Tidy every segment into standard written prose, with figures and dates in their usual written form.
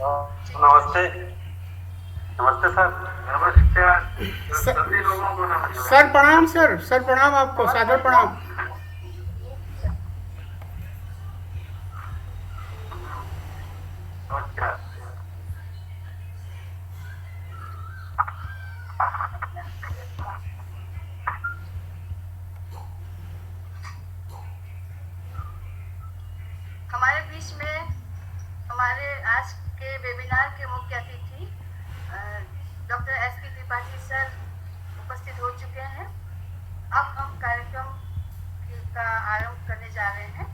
नमस्ते। नमस्ते सर। नमस्कार सभी लोगों को नमस्कार। सर प्रणाम, सर प्रणाम, आपको सादर प्रणाम। नमस्कार। हमारे बीच में हमारे आज के वेबिनार के मुख्य अतिथि डॉक्टर एस.के. त्रिपाठी सर उपस्थित हो चुके हैं। अब हम कार्यक्रम का आरंभ करने जा रहे हैं।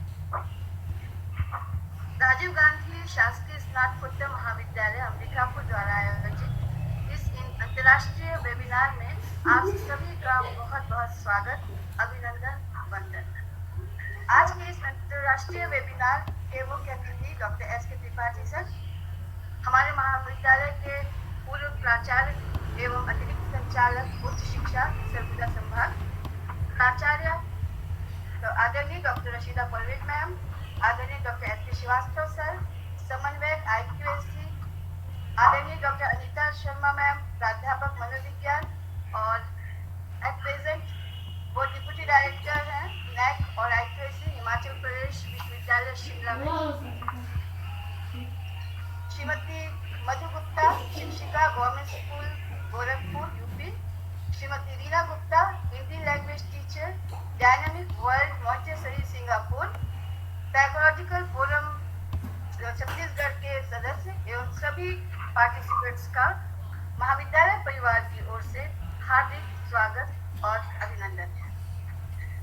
राजीव गांधी शासकीय स्नातकोत्तर महाविद्यालय अंबिकापुर द्वारा आयोजित इस अंतर्राष्ट्रीय वेबिनार में आप सभी का बहुत बहुत स्वागत, अभिनंदन, वंदन। आज के इस अंतर्राष्ट्रीय वेबिनार के मुख्य अतिथि डॉक्टर एस.के. त्रिपाठी सर हमारे महाविद्यालय के पूर्व प्राचार्य एवं अतिरिक्त संचालक उच्च शिक्षा सरगुजा संभाग, प्राचार्य आदरणीय डॉक्टर रशीदा परवेज मैम, आदरणीय डॉक्टर एस.के. श्रीवास्तव सर, समन्वयक IQAC आदरणीय डॉक्टर अनीता शर्मा मैम, प्राध्यापक मनोविज्ञान और एट प्रेजेंट वो डिप्यूटी डायरेक्टर हैं NAC और IQAC हिमाचल प्रदेश विश्वविद्यालय शिमला में। श्रीमती मधु गुप्ता, शिक्षिका government school Gorakhpur UP। Shrimati Reena Gupta, Hindi language teacher, dynamic world Montessori Singapore, psychological forum Chhattisgarh के सदस्य एवं सभी पार्टिसिपेंट्स का महाविद्यालय परिवार की ओर से हार्दिक स्वागत और अभिनंदन है।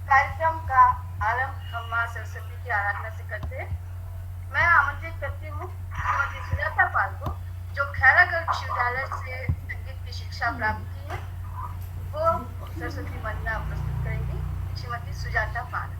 कार्यक्रम का आरंभ हम मां सरस्वती की आराधना से करते हैं। मैं आमंत्रित करती हूँ श्रीमती सुजाता पाल को, जो खैरागढ़ विश्वविद्यालय से संगीत की शिक्षा प्राप्त की है। वो सरस्वती वंदना प्रस्तुत करेंगी। श्रीमती सुजाता पाल।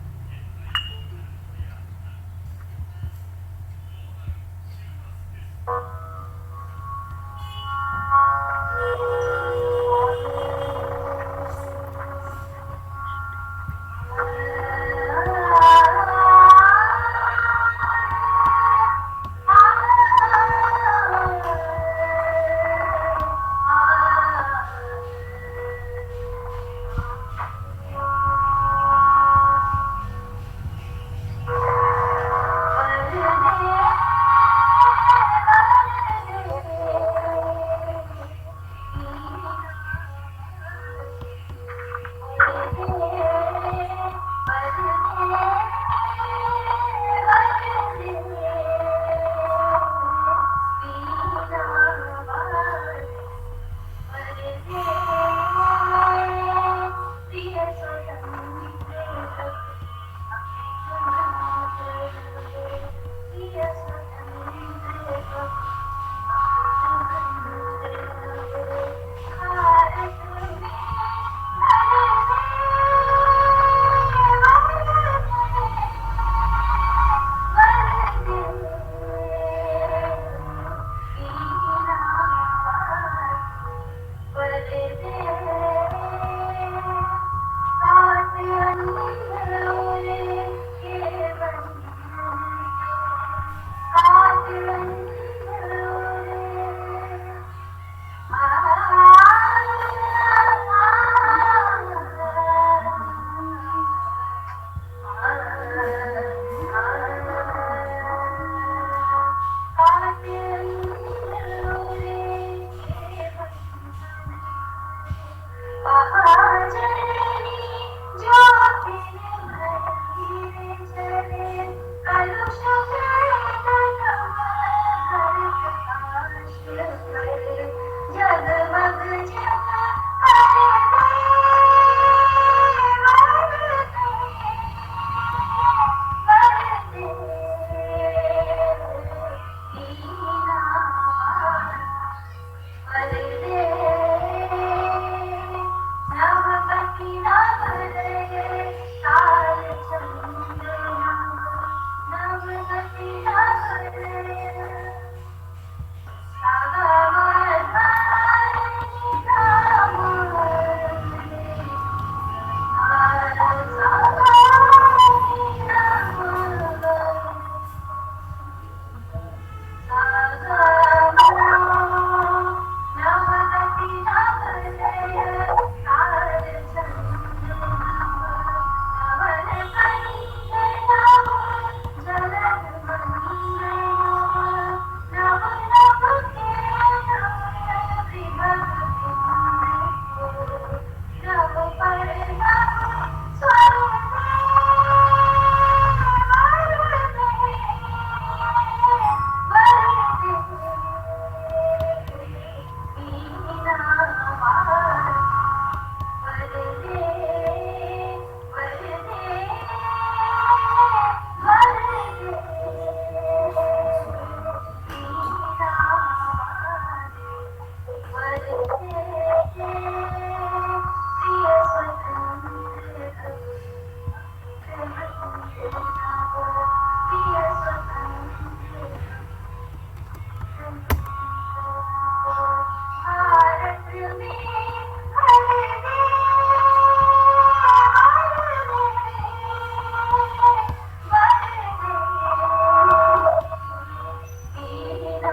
बहुत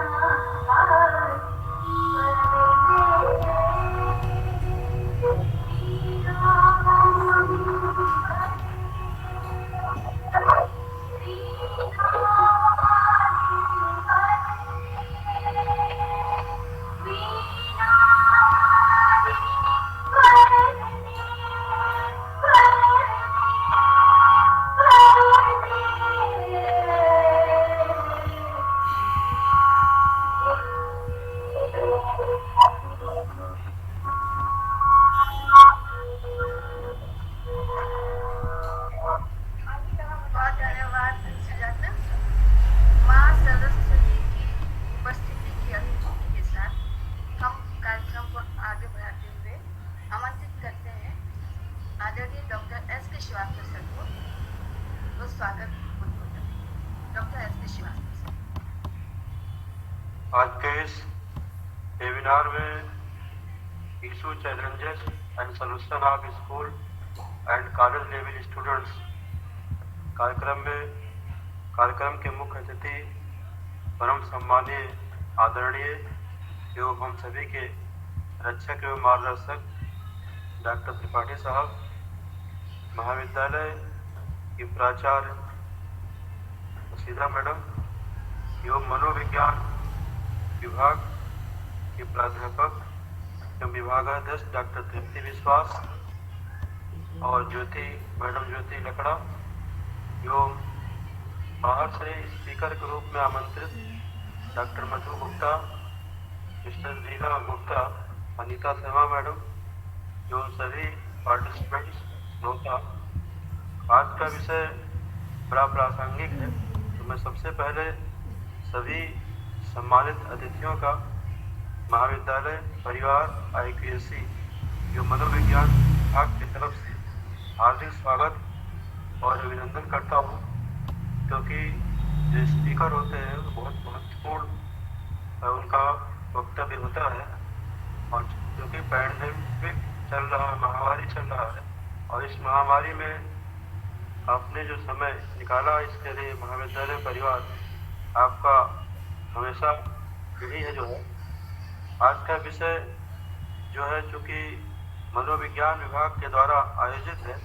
धन्यवाद सुजाता। माँ सरस्वती की उपस्थिति की अनुमति के साथ हम कार्यक्रम को आगे बढ़ाते हुए आमंत्रित करते हैं आदरणीय डॉक्टर एस के श्रीवास्तव सर को। वो स्वागत डॉक्टर एस के श्रीवास्तव सर। आज के इस वेबिनार में issue challenges and solution of school and college level students कार्यक्रम के मुख्य अतिथि परम सम्मानीय आदरणीय एवं हम सभी के रक्षक एवं मार्गदर्शक डॉक्टर त्रिपाठी साहब, महाविद्यालय की प्राचार्य सीधा मैडम एवं मनोविज्ञान विभाग के प्राध्यापक एवं विभागाध्यक्ष डॉक्टर तृप्ति विश्वास और मैडम ज्योति लकड़ा एवं बाहर से स्पीकर के रूप में आमंत्रित डॉक्टर मधु गुप्ता, मिस्टर लीला गुप्ता, अनीता शर्मा मैडम एवं सभी पार्टिसिपेंट्स श्रोता। आज का विषय बड़ा प्रासंगिक है, तो मैं सबसे पहले सभी सम्मानित अतिथियों का महाविद्यालय परिवार IQAC एवं मनोविज्ञान विभाग की तरफ से हार्दिक स्वागत और अभिनंदन करता हूँ, क्योंकि जो स्पीकर होते हैं बहुत महत्वपूर्ण उनका वक्तव्य होता है। और क्योंकि पैंडेमिक चल रहा है, महामारी चल रहा है, और इस महामारी में आपने जो समय निकाला इसके लिए महाविद्यालय परिवार आपका हमेशा यही है। जो है आज का विषय जो है, चूँकि मनोविज्ञान विभाग के द्वारा आयोजित है,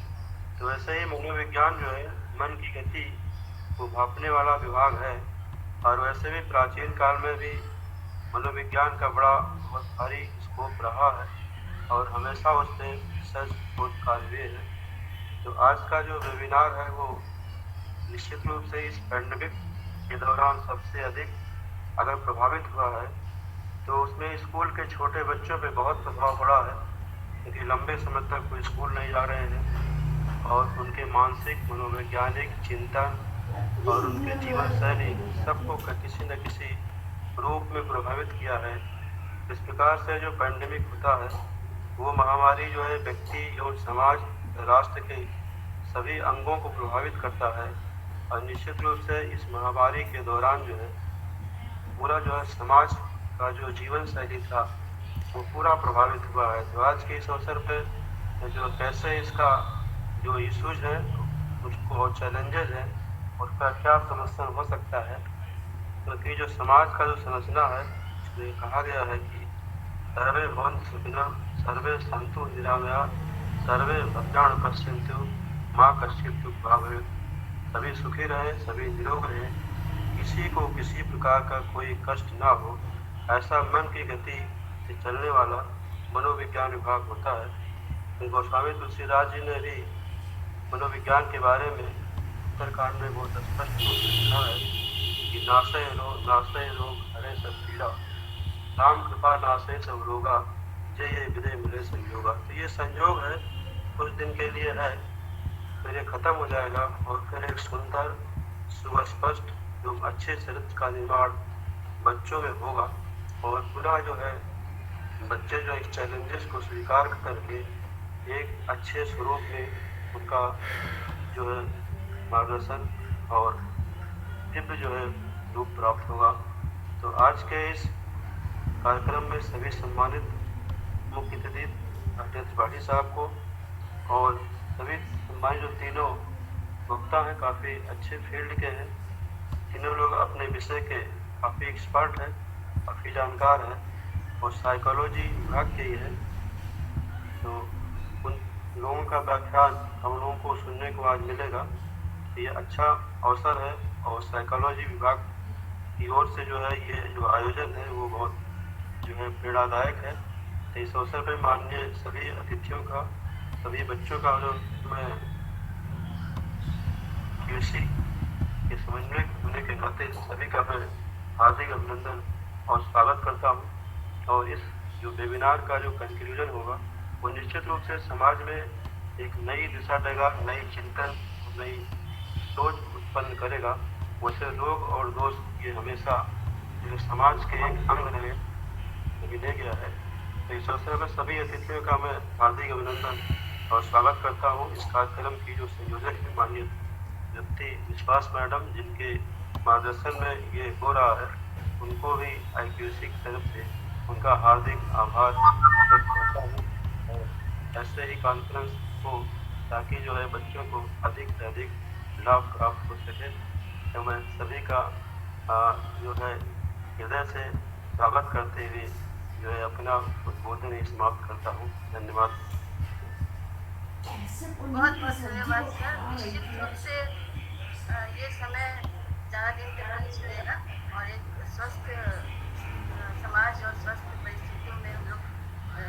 तो वैसे ही मनोविज्ञान जो है मन की गति को भांपने वाला विभाग है। और वैसे भी प्राचीन काल में भी मनोविज्ञान का बहुत भारी स्कोप रहा है और हमेशा उससे रिसर्च शोध कार्य हुए हैं। तो आज का जो वेबिनार है वो निश्चित रूप से इस पैंडेमिक के दौरान सबसे अधिक अगर प्रभावित हुआ है तो उसमें स्कूल के छोटे बच्चों पे बहुत प्रभाव पड़ा है, क्योंकि लंबे समय तक वो स्कूल नहीं जा रहे हैं और उनके मानसिक मनोवैज्ञानिक चिंतन और उनके जीवन शैली सबको किसी न किसी रूप में प्रभावित किया है। इस प्रकार से जो पैंडेमिक होता है वो महामारी जो है व्यक्ति एवं समाज राष्ट्र के सभी अंगों को प्रभावित करता है। और निश्चित रूप से इस महामारी के दौरान जो है पूरा जो है समाज का जो जीवन शैली था वो पूरा प्रभावित हुआ है। तो आज के इस अवसर पर जो कैसे इसका जो इशूज है उसको और चैलेंजेस हैं उसका क्या समस्या हो सकता है, क्योंकि जो समाज का जो संरचना है उसमें कहा गया है कि सर्वे भवन्तु सुखिनः सर्वे सन्तु निरामयाः सर्वे भद्राणि पश्यन्तु माँ कश्चित् दुःखभाग् भवेत्। सभी सुखी रहे, सभी निरोग रहे, किसी को किसी प्रकार का कोई कष्ट ना हो, ऐसा मन की गति से चलने वाला मनोविज्ञान विभाग होता है। गोस्वामी तुलसीदास जी ने भी मनोविज्ञान के बारे में उत्तरकांड में बहुत स्पष्ट रूप से लिखा है कि नाशय रोग हरे सब पीड़ा, राम कृपा नाशय सब रोगा, जय विदय मिले संयोगा। तो ये संयोग है, कुछ दिन के लिए है, फिर ये खत्म हो जाएगा और फिर एक सुंदर सुस्पष्ट जो अच्छे चरित्र का निर्माण बच्चों में होगा। और पूरा जो है बच्चे जो इस चैलेंजेस को स्वीकार करके एक अच्छे स्वरूप में उनका जो है मार्गदर्शन और दिव्य जो है रूप प्राप्त होगा। तो आज के इस कार्यक्रम में सभी सम्मानित मुख्य अतिथि डॉक्टर त्रिपाठी साहब को और सभी सम्मानित जो तीनों वक्ता हैं काफ़ी अच्छे फील्ड के हैं, तीनों लोग अपने विषय के काफ़ी एक्सपर्ट हैं। काफ़ी जानकार हैं और साइकोलॉजी विभाग के ही है, तो उन लोगों का व्याख्यान हम लोगों को सुनने को आज मिलेगा। ये अच्छा अवसर है और साइकोलॉजी विभाग की ओर से जो है ये जो आयोजन है वो बहुत जो है प्रेरणादायक है। तो इस अवसर पर माननीय सभी अतिथियों का, सभी बच्चों का जो मैं कृषि के समन्वयक होने के नाते सभी का मैं हार्दिक अभिनंदन और स्वागत करता हूँ। और इस जो वेबिनार का जो कंक्लूजन होगा वो निश्चित रूप से समाज में एक नई दिशा देगा, नई चिंतन, नई सोच उत्पन्न करेगा। वैसे लोग और दोस्त ये हमेशा जो समाज के एक अंग रहे गिने गया है। तो इस अवसर पर सभी अतिथियों का मैं हार्दिक अभिनंदन और स्वागत करता हूँ। इस कार्यक्रम की जो संयोजक है माननीय दीप्ति विश्वास मैडम, जिनके मार्गदर्शन में ये हो रहा है, उनको भी IQAC की तरफ से उनका हार्दिक आभार व्यक्त करता हूँ। और ऐसे ही कॉन्फ्रेंस हो ताकि जो है बच्चों को अधिक से अधिक लाभ प्राप्त हो सके। तो मैं सभी का जो है हृदय से स्वागत करते हुए जो है अपना उद्बोधन ही समाप्त करता हूँ। धन्यवाद। बहुत बहुत धन्यवाद सर। निश्चित रूप से ये समय ज़्यादा दिन तक नहीं चलेगा और एक स्वस्थ समाज और स्वस्थ परिस्थितियों में हम लोग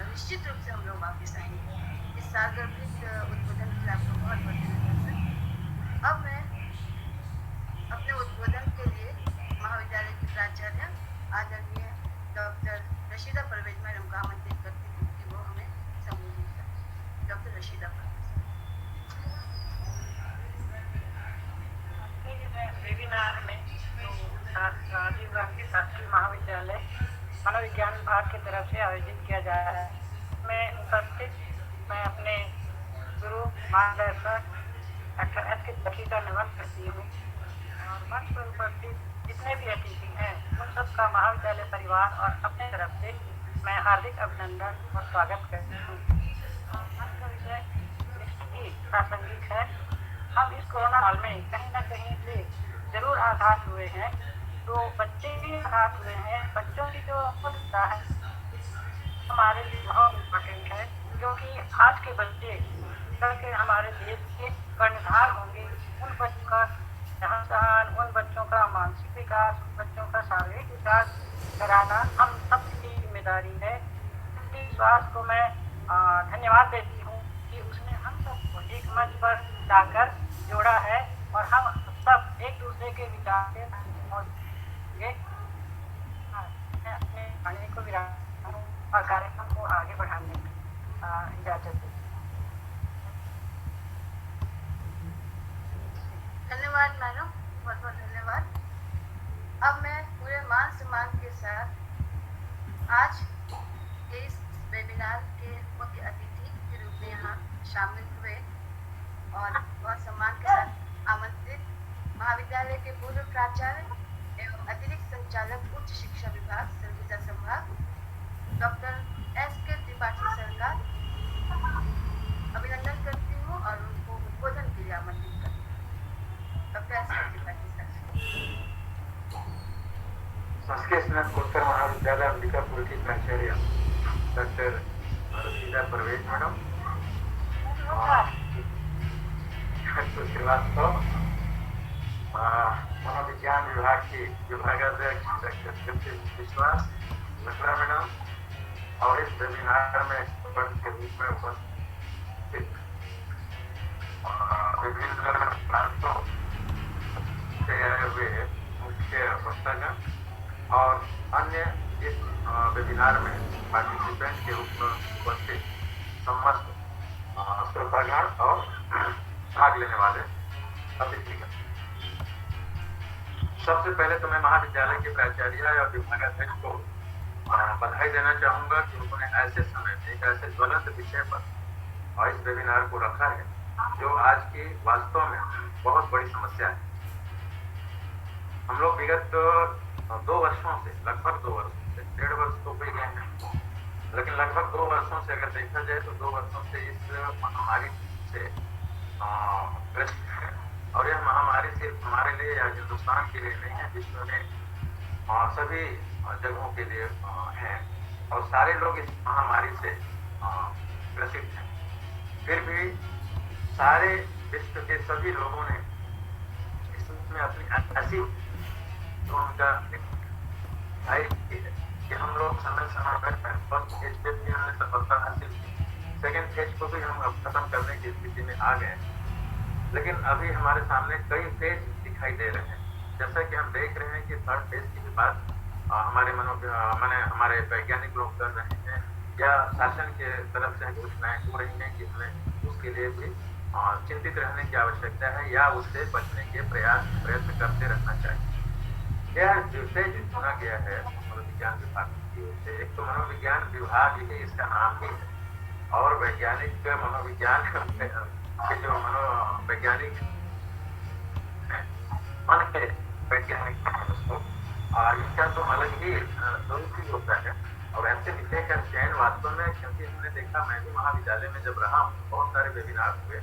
निश्चित रूप से हम लोग वापस आएंगे। इस सार्वजनिक उद्बोधन के लिए आपको बहुत बहुत धन्यवाद सर। अब मैं अपने उद्बोधन के लिए महाविद्यालय की प्राचार्य आदरणीय डॉक्टर रशीदा परवेज मैडम को आमंत्रित करती हूँ कि वो हमें संबोधित करें। डॉक्टर रशीदा परवेज। वेबिनार में जो राजीव गांधी शासकीय महाविद्यालय मनोविज्ञान विभाग की तरफ से आयोजित किया जा रहा है, मैं उपस्थित मैं अपने गुरु मार्गदर्शक डॉक्टर एस के त्रिपाठी का नमन करती हूँ और मंच पर उपस्थित जितने भी अतिथि हैं उन सबका महाविद्यालय परिवार और अपने तरफ से मैं हार्दिक अभिनंदन और स्वागत करती हूँ। मंच का विषय निश्चित ही प्रासंगिक है। हम इस कोरोना काल में कहीं न कहीं से जरूर आघात हुए हैं, तो बच्चे भी आघात हुए हैं। बच्चों की जो सुरक्षा है हमारे लिए बहुत इम्पोर्टेंट है, क्योंकि आज के बच्चे कल के हमारे देश के कर्णधार होंगे। उन बच्चों का रहन-सहन, उन बच्चों का मानसिक विकास, उन बच्चों का शारीरिक विकास कराना हम सबकी जिम्मेदारी है। विश्वास को मैं धन्यवाद देती हूँ कि उसने हम सबको एक मंच पर लाकर जोड़ा है और हम सब एक दूसरे के विचार से अपने वाणी को विराम और कार्यक्रम को आगे बढ़ाने में इजाजत दें। धन्यवाद मैडम, बहुत बहुत धन्यवाद। अब मैं पूरे मान सम्मान के साथ आज के इस वेबिनार के मुख्य अतिथि के रूप में यहाँ शामिल हुए और बहुत सम्मान के साथ आमंत्रित महाविद्यालय के पूर्व प्राचार्य एवं अतिरिक्त संचालक उच्च शिक्षा विभाग सरगुजा संभाग डॉक्टर SK त्रिपाठी सर का अभिनंदन करती हूँ और उनको उद्बोधन के लिए आमंत्रित करती हूँ। Doctor SK Tripathi sir. शासकीय स्नातकोत्तर महाविद्यालय अंबिकापुर की प्राचार्य डॉक्टर रशीदा परवेज मैडम, श्रीवास्तव मनोविज्ञान विभाग की विभागाध्यक्ष डॉक्टर दीप्ति विश्वास लकड़ा मैडम और इस वेबिनार में एक्सपर्ट के रूप में उपस्थित विभिन्न प्रांतों से आए हुए मुख्य वक्तागण और अन्य इस वेबिनार में पार्टिसिपेंट के रूप में उपस्थित समस्त श्रोतागण और भाग लेने वाले अतिथिगण। सबसे पहले तो मैं महाविद्यालय के प्राचार्य और विभागाध्यक्ष को बधाई देना चाहूंगा कि उन्होंने ऐसे समय में एक ऐसे ज्वलंत विषय पर इस वेबिनार को रखा है जो आज की वास्तव में बहुत बड़ी समस्या है। हम लोग विगत 2 वर्षों से, लगभग 2 वर्षों से, 1.5 वर्ष तो हो गए हैं, लेकिन लगभग 2 वर्षों से अगर देखा जाए तो 2 वर्षों से इस महामारी से ग्रस्त है। और यह महामारी सिर्फ हमारे लिए या हिंदुस्तान के लिए नहीं है, विश्व में सभी जगहों के लिए हैं और सारे लोग इस महामारी से ग्रसित हैं। फिर भी सारे विश्व के सभी लोगों ने इसमें अपनी ऐसी भूमिका निभाई की है कि हम लोग समय समय पर फर्स्ट फेज पे भी हमने सफलता हासिल की, सेकेंड फेज को भी हम अब खत्म करने की स्थिति में आ गए। लेकिन अभी हमारे सामने कई फेज दिखाई दे रहे हैं। जैसा कि हम देख रहे हैं कि थर्ड फेज की भी बात हमारे वैज्ञानिक लोग कर रहे हैं या शासन के तरफ से घोषणाएं हो रही हैं कि हमें उसके लिए भी चिंतित रहने की आवश्यकता है या उससे बचने के प्रयत्न करते रहना चाहिए। यह विषय जो चुना गया है मनोविज्ञान विभाग की ओर से, एक तो मनोविज्ञान विभाग ही इसका नाम ही है और वैज्ञानिक मनोविज्ञान के जो मनोवैज्ञानिक मन के वैज्ञानिक है उसको इसका तो अलग ही स्वरूप ही होता है। और ऐसे विषय का चयन वास्तव में, क्योंकि हमने देखा, मैं भी महाविद्यालय में जब रहा बहुत सारे वेबिनार हुए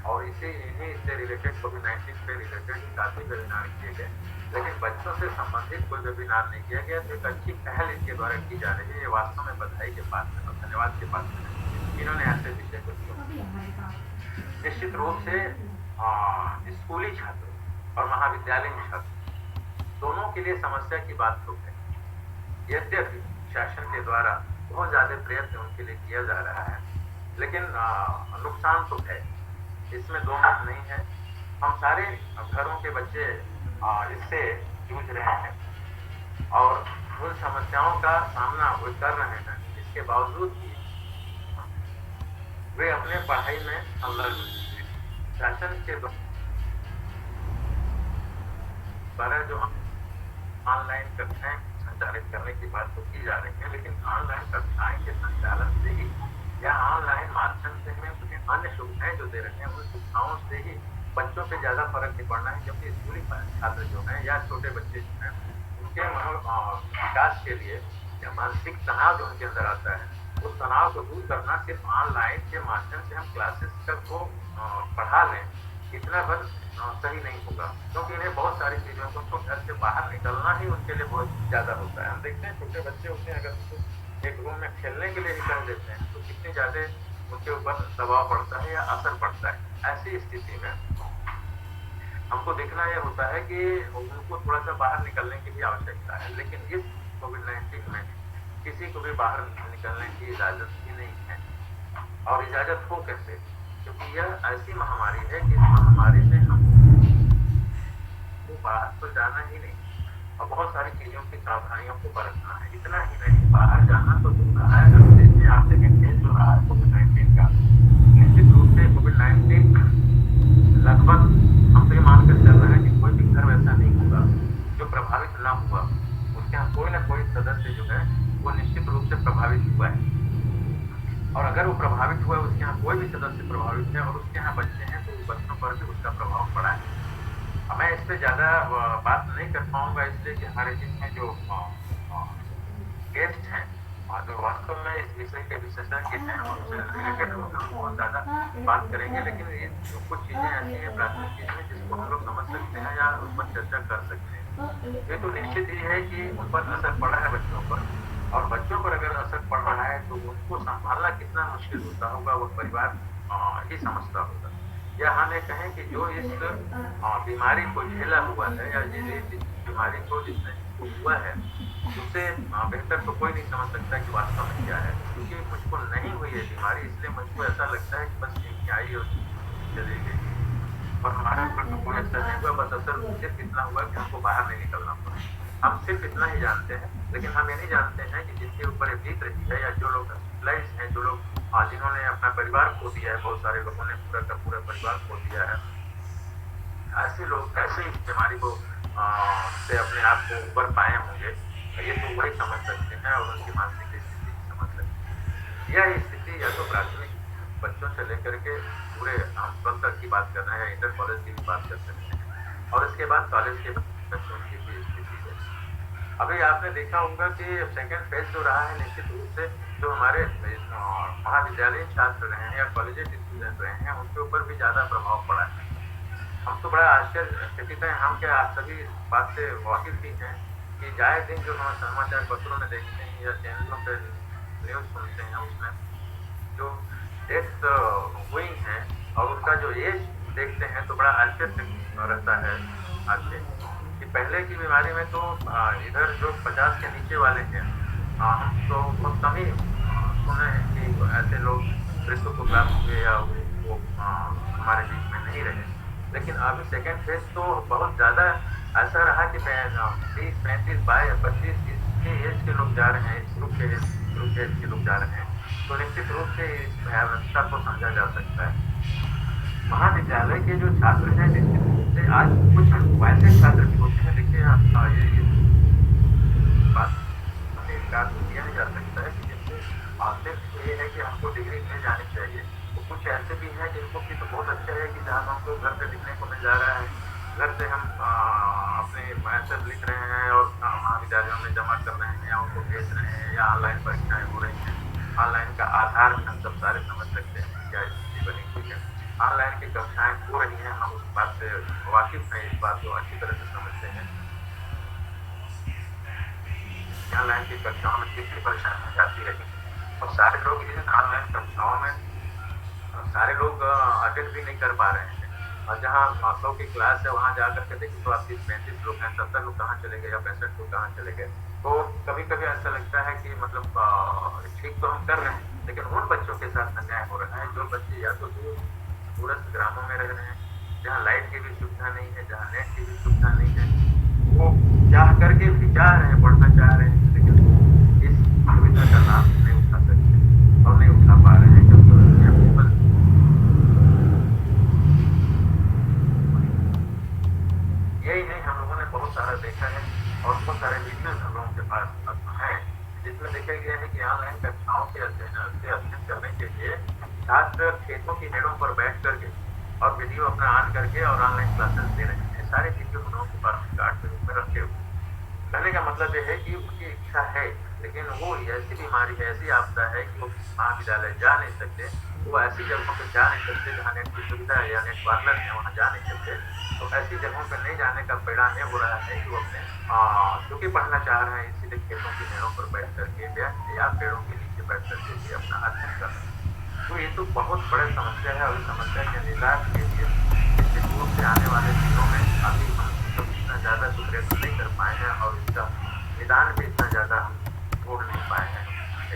और इन्हीं से रिलेटेड कोविड-19 से रिलेटेड काफी वेबिनार किए गए, लेकिन बच्चों से संबंधित कोई वेबिनार नहीं किया गया। तो एक अच्छी पहल इनके द्वारा की जा रही है, ये वास्तव में बधाई के पात्र है और धन्यवाद के पात्र है इन्होंने ऐसे विषय को चुना। निश्चित रूप से स्कूली छात्र और महाविद्यालयीन छात्र दोनों के लिए समस्या की बात तो है। यद्यपि शासन के द्वारा बहुत ज्यादा प्रयत्न उनके लिए किया जा रहा है, लेकिन नुकसान तो है, इसमें दो मत नहीं है। हम सारे घरों के बच्चे इससे जूझ रहे हैं और उन समस्याओं का सामना वो कर रहे हैं। इसके बावजूद भी वे अपने पढ़ाई में संलग्न हैं। शासन के द्वारा जो ऑनलाइन कक्षाएं संचालित करने की बात तो की जा रही है, लेकिन ऑनलाइन कक्षाएं के संचालन से ही या ऑनलाइन माध्यम से हमें कुछ अन्य सुविधाएं जो दे रहे हैं उन सुविधाओं से ही बच्चों पे ज्यादा फर्क नहीं पड़ना है। क्योंकि स्कूली छात्र जो हैं या छोटे बच्चे जो हैं उनके विकास के लिए या मानसिक तनाव जो उनके अंदर आता है उस तनाव को दूर करना सिर्फ ऑनलाइन के माध्यम से हम क्लासेस तक को पढ़ा लें इतना बस सही नहीं होगा, क्योंकि इन्हें बहुत सारी चीजों को घर से बाहर निकलना ही उनके लिए बहुत ज्यादा होता है। हम देखते हैं छोटे बच्चे होते हैं, अगर उनको एक रूम में खेलने के लिए निकल देते हैं तो कितनी ज्यादा उनके ऊपर दबाव पड़ता है या असर पड़ता है। ऐसी स्थिति में हमको देखना यह होता है कि उनको थोड़ा सा बाहर निकलने की भी आवश्यकता है, लेकिन इस कोविड-19 में किसी को भी बाहर निकलने की इजाजत ही नहीं है। और इजाजत हो कैसे, क्योंकि यह ऐसी महामारी है कि इस महामारी में हम बाहर तो जाना ही नहीं और बहुत सारी चीजों की सावधानियों को बरतना है। इतना ही नहीं, बाहर जाना तो दूर रहा है। अगर देश में आप सेकेंड केस जो रहा है कोविड-19 का, निश्चित रूप से कोविड-19 लगभग हम तो ये मानकर चल रहे हैं कि कोई भी घर वैसा नहीं होगा जो प्रभावित ना हुआ। उसके यहाँ कोई ना कोई सदस्य जो है वो निश्चित रूप से प्रभावित हुआ है, और अगर वो प्रभावित हुआ है, उसके यहाँ कोई भी सदस्य प्रभावित है और उसके यहाँ बच्चे हैं तो बच्चों पर भी उसका प्रभाव पड़ा है। मैं इस पे ज्यादा बात नहीं कर पाऊंगा, इसलिए कि हमारे जिसमें जो गेस्ट हैं जो वास्तव में इस विषय के विशेषज्ञ हैं उनसे रिलेटेड होकर बहुत ज्यादा बात करेंगे। लेकिन ये कुछ चीजें ऐसी हैं प्राथमिक चीजें जिसको हम लोग समझ सकते हैं या उस पर चर्चा कर सकते हैं। ये तो निश्चित ही है कि उन पर असर पड़ा है बच्चों पर, और बच्चों पर अगर असर पड़ रहा है तो उनको संभालना कितना मुश्किल होता होगा वो परिवार ही समझता होगा। या हम ये कहें कि जो इस बीमारी को झेला हुआ है या जिस बीमारी को जिसने हुआ है उससे बेहतर तो कोई नहीं समझ सकता कि वास्तव में क्या है। क्योंकि मुझको नहीं हुई है बीमारी, इसलिए मुझको ऐसा लगता है कि बस यही आई और चली गई, और हमारे ऊपर तो कोई असर नहीं हुआ। बस असर सिर्फ इतना हुआ कि हमको बाहर नहीं निकलना पड़ा। हम सिर्फ इतना ही जानते हैं, लेकिन हम ये नहीं जानते हैं कि जिसके ऊपर बीत रही है या जो लोग हॉस्पिटलाइज हैं, जो लोग जिन्होंने अपना परिवार खो दिया है, बहुत सारे लोगों ने पूरा का पूरा परिवार खो दिया है, ऐसे लोग कैसे इस बीमारी को से अपने आप को ऊपर पाए होंगे, ये तो वही समझ सकते हैं और उनकी मानसिक स्थिति समझ सकते हैं। यह स्थिति या तो प्राथमिक बच्चों से लेकर के पूरे हाईस्कूल तक की बात करना है या इंटर कॉलेज की भी बात कर सकते हैं, और इसके बाद कॉलेज के बच्चों की भी स्थिति है। अभी आपने देखा होगा कि सेकेंड फेज जो रहा है, निश्चित रूप से जो हमारे महाविद्यालयीन छात्र रहे हैं या कॉलेज स्टूडेंट रहे हैं उनके ऊपर भी ज्यादा प्रभाव पड़ा है। हम तो बड़ा आश्चर्यचकित हैं, हम क्या आप सभी इस बात से वाकिफ ही हैं कि जाए दिन जो हम समाचार पत्रों में देखते हैं या चैनलों पे न्यूज़ सुनते हैं, उसमें जो डेथ हुई हैं और उसका जो एज देखते हैं तो बड़ा आश्चर्य रहता है आगे कि पहले की बीमारी में तो इधर जो 50 के नीचे वाले हैं, हम तो बहुत कम ही सुने हैं कि ऐसे लोग मृत्यु को प्राप्त हुए या वो हमारे बीच में नहीं रहे। लेकिन अभी सेकेंड फेज तो बहुत ज़्यादा ऐसा रहा कि 30, 35, 22, 25 इसके एज के लोग जा रहे हैं, इस ग्रुप के एज के लोग जा रहे हैं। तो निश्चित रूप से इस भयावहता को समझा जा सकता है। महाविद्यालय के जो छात्र हैं, निश्चित रूप से आज कुछ वैसे छात्र भी होते हैं, देखिए ये बात किया जा सकता है कि जिनसे सिर्फ ये है कि हमको डिग्री मिल जानी चाहिए। तो कुछ ऐसे भी हैं जिनको कि तो बहुत अच्छा है कि जहाँ हमको घर पे लिखने को मिल जा रहा है, घर से हम अपने मैसेज लिख रहे हैं और महाविद्यालयों में जमा कर रहे हैं या उनको भेज रहे हैं, या ऑनलाइन परीक्षाएं हो रही हैं। ऑनलाइन का आधार में हम सब सारे समझ सकते हैं क्या स्थिति बनी हुई है। ऑनलाइन की कक्षाएं हो रही हैं, हम उस बात से वाकिफ हैं, इस बात को अच्छी तरह से समझते हैं। ऑनलाइन की कक्षाओं में कितनी परेशानियां जाती रही और सारे लोग इन ऑनलाइन कक्षाओं में सारे लोग अटेंड भी नहीं कर पा रहे हैं। और जहाँ 100 की क्लास है वहाँ जा करके देखिए तो आप 30-35 लोग हैं, 70 लोग कहाँ चले गए या 65 लोग कहाँ चले गए। तो कभी कभी ऐसा लगता है कि मतलब ठीक तो हम कर रहे हैं, लेकिन उन बच्चों के साथ अन्याय हो रहा है जो बच्चे या तो दूरस्थ ग्रामों में रह रहे हैं, जहाँ लाइट की भी सुविधा नहीं है, जहाँ नेट की भी सुविधा नहीं है। वो चाह करके भी जा रहे हैं, पढ़ना चाह रहे हैं, लेकिन इस सुविधा का लाभ नहीं उठा सकते और नहीं उठा पा रहे हैं क्योंकि यही नहीं, हम लोगों ने बहुत सारा देखा है और बहुत सारे वीडियोज हम लोगों के पास है जिसमें देखा गया है कि ऑनलाइन कक्षाओं के अध्ययन करने के लिए छात्र खेतों की मेड़ों पर बैठ करके और वीडियो अपना ऑन करके और ऑनलाइन क्लासेस दे रहे हैं। सारे वीडियो हम लोगों के पास कार्ड के रूप में रखे हुए। कहने का मतलब ये है कि उनकी इच्छा है, लेकिन वो ऐसी बीमारी है, ऐसी आपदा है कि वो महाविद्यालय जा नहीं सकते, वो ऐसी जगहों पे जा नहीं सकते जहाँ नेट की सुविधा है या नेट पार्लर है, वहाँ जा नहीं सकते। तो ऐसी जगहों पर नहीं जाने का परिणाम ये हो रहा है कि वो अपने क्योंकि पढ़ना चाह रहे हैं, इसीलिए खेतों की मेड़ों पर बैठ करके या पेड़ों के नीचे बैठ करके भी अपना अध्ययन कर रहे हैं। तो ये तो बहुत बड़ी समस्या है और इस समस्या के निदान के लिए निश्चित रूप से आने वाले दिनों में अभी हम सब इतना ज़्यादा तो प्रयत्न नहीं कर पाए हैं और इसका निदान भी इतना ज़्यादा हम छोड़ नहीं पाए हैं।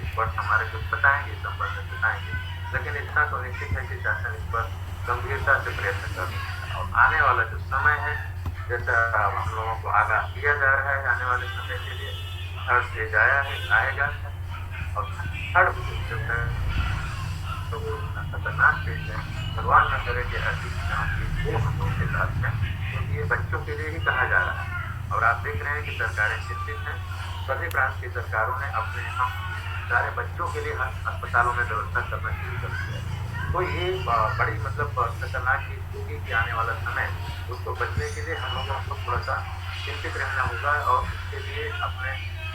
एक्सपर्ट हमारे कुछ बताएंगे, इस संबंध में बताएंगे, लेकिन इतना तो निश्चित है कि शासन इस पर गंभीरता से प्रयत्न कर रहे हैं। और आने वाला जो समय है, जैसा हम लोगों को आगाह किया जा रहा है, आने वाले समय के लिए थर्ड स्टेज आएगा और थर्ड जो है तो वो खतरनाक स्टेज है। भगवान न करे कि ऐसी वो हम लोगों के साथ है, क्योंकि ये बच्चों के लिए ही कहा जा रहा है। और आप देख रहे हैं कि सरकारें चिंतित हैं, सभी प्रांत की सरकारों ने अपने यहाँ सारे बच्चों के लिए अस्पतालों में व्यवस्था करना शुरू कर दिया है। तो ये बड़ी मतलब खतरनाक चीज होगी कि आने वाला समय उसको बचने के लिए हम लोगों को थोड़ा सा चिंतित रहना होगा और उसके लिए अपने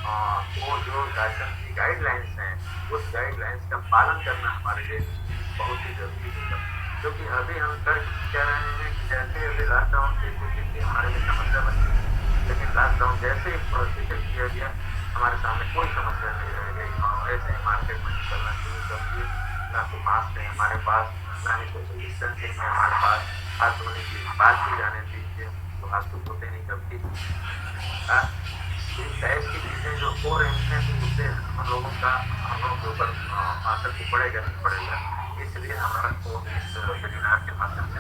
वो जो शासन की गाइडलाइंस हैं उस गाइडलाइंस का पालन करना हमारे लिए बहुत ही जरूरी होगा। क्योंकि अभी हम कर कह रहे हैं कि जैसे अभी लॉकडाउन की स्थिति हमारे लिए समस्या बनी, लेकिन लॉकडाउन जैसे ही प्रोसीजर किया गया हमारे सामने कोई समस्या नहीं रह गई। ऐसे ही मार्केट में निकलना शुरू कर दिए, ना तो मास्क है हमारे पास, ना ही सोशल डिस्टेंसिंग है हमारे पास, हाथ धोने की बात भी जाने दीजिए, तो हाथ तो धोते नहीं कभी। गैस की चीज़ें जो हो रही हैं तो उससे हम लोगों के ऊपर असर तो पड़ेगा नहीं पड़ेगा। इसलिए हमारा इस वेबिनार के माध्यम से